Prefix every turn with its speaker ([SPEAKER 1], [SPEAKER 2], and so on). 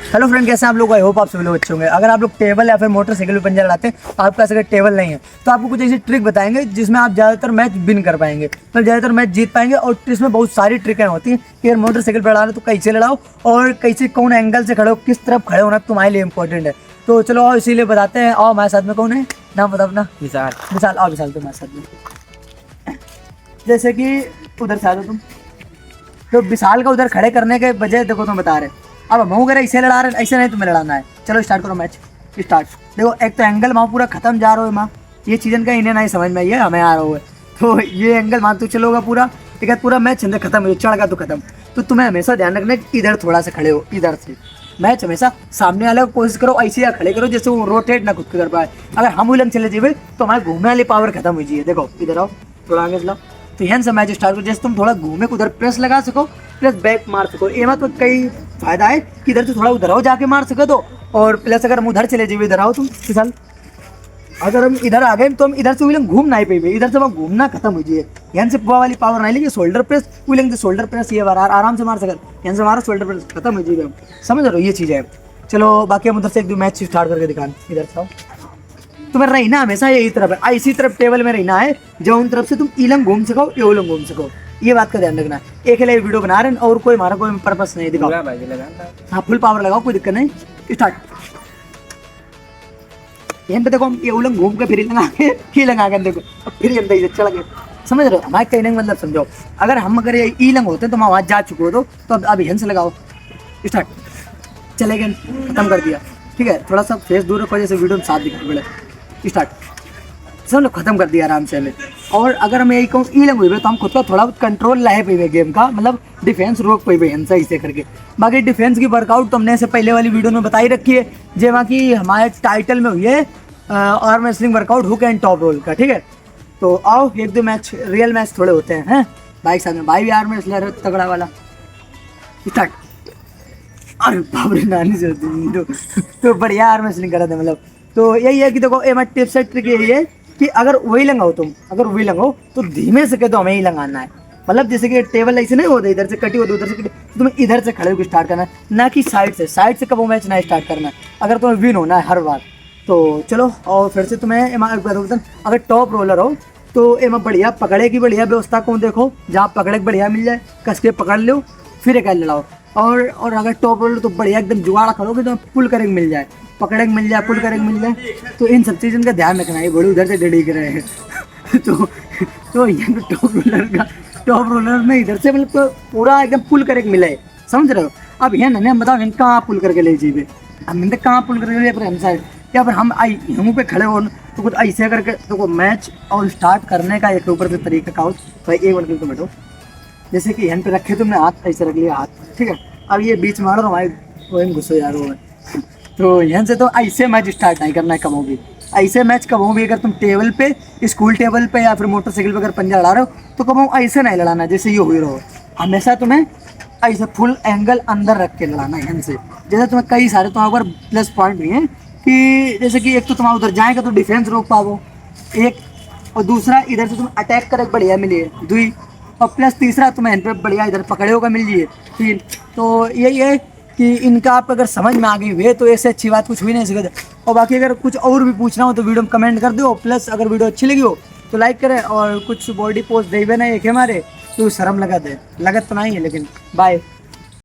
[SPEAKER 1] Hello friend, कैसे हैं आप लोग? आई होप आप सभी लोग अच्छे होंगे। अगर आप लोग टेबल या फिर मोटरसाइकिल पे पंजा लड़ाते हैं, आपके पास अगर टेबल नहीं है तो आपको कुछ ऐसी ट्रिक बताएंगे जिसमें आप ज़्यादातर मैच विन कर पाएंगे, मतलब ज़्यादातर मैच जीत पाएंगे। और इसमें बहुत सारी ट्रिकें होती हैं कि अगर मोटरसाइकिल पर लड़ा रहे तो कैसे लड़ाओ और कैसे कौन एंगल से खड़े हो, किस तरफ खड़े होना तुम्हारे लिए इंपॉर्टेंट है। तो चलो आओ इसीलिए बताते हैं। आओ हमारे साथ में कौन है, नाम बता अपना।
[SPEAKER 2] विशाल।
[SPEAKER 1] विशाल, आओ विशाल तुम्हारे साथ में। जैसे कि उधर से आ जाओ तुम। तो विशाल का उधर खड़े करने के वजह देखो तुम बता रहे। अब हम अगर ऐसे लड़ा रहे, ऐसे नहीं तुम्हें लड़ाना है। चलो स्टार्ट करो मैच, स्टार्ट। देखो एक तो एंगल वहाँ पूरा खत्म जा रहा है माँ, ये चीज़न का इन्हें नहीं समझ में आई है, हमें आ रहा है। तो ये एंगल मान तो चलोगा पूरा, ठीक है, पूरा मैच अंदर खत्म हो चढ़ गया तो खत्म। तो तुम्हें हमेशा ध्यान रखना है इधर थोड़ा सा खड़े हो, इधर से मैच हमेशा सामने वाले को कोशिश करो ऐसे या खड़े करो जैसे वो रोटेट ना खुद कर पाए। अगर हम उलंग चले जाए तो हमारे घूमने वाली पावर खत्म हो जाइए। देखो इधर आओ, थोड़ा आगे चलाओ। तो यहाँ से मैच स्टार्ट करो, जैसे तुम थोड़ा घूमे उधर प्रेस लगा सको, प्लस बैक मार सको। ये तो कई फायदा है कि इधर से थोड़ा उधर आओ जाके मार सको तो। और प्लस अगर हम उधर चले जाइए, इधर आओ तुम फिसल, अगर हम इधर आ गए तो हम इधर से विलंग घूम नहीं पाएंगे, इधर से वहाँ घूमना खत्म हो जाइए। यहाँ से वाली पावर नहीं लेकिन शोल्डर प्रेस विलंग से शोल्डर प्रेस ये बार आराम से मार सकते, यहाँ से हमारा शोल्डर प्रेस खत्म हो जाएगा। समझ रहे हो, ये चीज़ है। चलो बाकी हम उधर से एक दो मैच स्टार्ट करके दिखाएं। इधर से आओ, तुम्हें रहना हमेशा यही तरफ है, इसी तरफ टेबल में रहना है, जो उन तरफ से तुम इलंग घूम सको ये उलंग घूम सको। ये बात का ध्यान रखना। एक लिए वीडियो बना रहे हैं और कोई हमारा कोई पर्पस नहीं दिखाओ। हाँ फुल पावर लगाओ, कोई दिक्कत नहीं। स्टार्ट। यहाँ पे देखो हम ये उलंग घूम के फिर इलंग आ गए देखो, अब फिर अंदर इधर चढ़ गए। समझ रहे हो हमारे कहने का मतलब समझो। अगर ये इलंग होते हैं तो हम वहाँ जा चुके हो तो अब यहाँ से लगाओ। स्टार्ट। चले गए, खत्म कर दिया, ठीक है। थोड़ा सा फेस दूर रखो जैसे वीडियो में साथ दिखाई पड़े। स्टार्ट। सब लोग खत्म कर दिया आराम से हमें। और अगर मैं यही कहूँ इलंग हुई तो हम खुद का थोड़ा कंट्रोल लाए पे गेम का, मतलब डिफेंस रोक पे हम सही से करके। बाकी डिफेंस की वर्कआउट तो हमने से पहले वाली वीडियो में बताई रखी है, जो बाकी हमारे टाइटल में हुई है arm wrestling workout hook and top roll का, ठीक है। तो आओ एक दो मैच, रियल मैच थोड़े होते हैं भाई साथ में। भाई भी आर्म रेसलर तगड़ा वाला। स्टार्ट। अरे बाप रे, नानी से तो बढ़िया आर्म रेसलिंग करा था मतलब। तो यही है कि देखो ये हमारी टिप्स एंड ट्रिक यही है कि अगर वही लंगाओ तुम, अगर वही लंगाओ तो धीमे से कह तो हमें ही लगाना है। मतलब जैसे कि टेबल ऐसे नहीं होता इधर से कटी होती उधर से कटी, तो तुम्हें इधर से खड़े होकर स्टार्ट करना है, ना कि साइड से। साइड से कब वो मैच ना स्टार्ट करना है अगर तुम्हें विन होना है हर बार। तो चलो और फिर से तुम्हें अगर टॉप रोलर हो तो एम बढ़िया पकड़े की बढ़िया व्यवस्था को देखो, जहाँ पकड़े बढ़िया मिल जाए कस के पकड़ लो, फिर एक लड़ाओ। और अगर टॉप रोलर तो बढ़िया एकदम जुगाड़ा करोगे तो पुल करेंगे मिल जाए, पकड़े मिल जाए, पुल करेंगे मिल जाए। तो इन सब चीज़ों का ध्यान रखना है, बड़े उधर से डीक रहे हैं। तो यहाँ टॉप रोलर में इधर से मतलब तो पूरा एकदम पुल करके मिला है, समझ रहे हो। अब यहाँ ना हम बताओ कहाँ पुल करके ले जाइए, हम कहाँ पुल करके ले हम साइड या फिर हम हम पे खड़े हो तो कुछ ऐसे करके। तो मैच और स्टार्ट करने का एक ऊपर से तरीका का हो भाई। एक मिनट तुम बैठो, जैसे कि यहाँ पे रखे तुमने हाथ ऐसे रख लिया हाथ, ठीक है। अब ये बीच मारो तो हमारे वही घुसो यार वो। तो यहाँ से तो ऐसे मैच स्टार्ट नहीं करना है कभी भी। ऐसे मैच कभी भी अगर तुम टेबल पे, स्कूल टेबल पे या फिर मोटरसाइकिल पे अगर पंजा लड़ा रहे हो तो कभी ऐसे नहीं लड़ाना जैसे ये हुई रहो। हमेशा तुम्हें ऐसे फुल एंगल अंदर रख के लड़ाना है यहाँ से। जैसे तुम्हें कई सारे तुम्हारे ऊपर प्लस पॉइंट भी हैं कि जैसे कि एक तो तुम्हारा उधर जाएगा तो डिफेंस रोक पाओ एक, और दूसरा इधर से तुम अटैक कर बढ़िया मिलिए दुई, और प्लस तीसरा तुम्हें इन पर बढ़िया इधर पकड़े होगा मिल जाइए तीन। तो यही है कि इनका आप अगर समझ में आ गई हुए तो ऐसे अच्छी बात कुछ हुई नहीं सकती। और बाकी अगर कुछ और भी पूछना हो तो वीडियो में कमेंट कर दो, प्लस अगर वीडियो अच्छी लगी हो तो लाइक करें। और कुछ बॉडी पोस्ट दे ना एक हमारे तो शर्म लगा दे, लगत तो नहीं है लेकिन। बाय।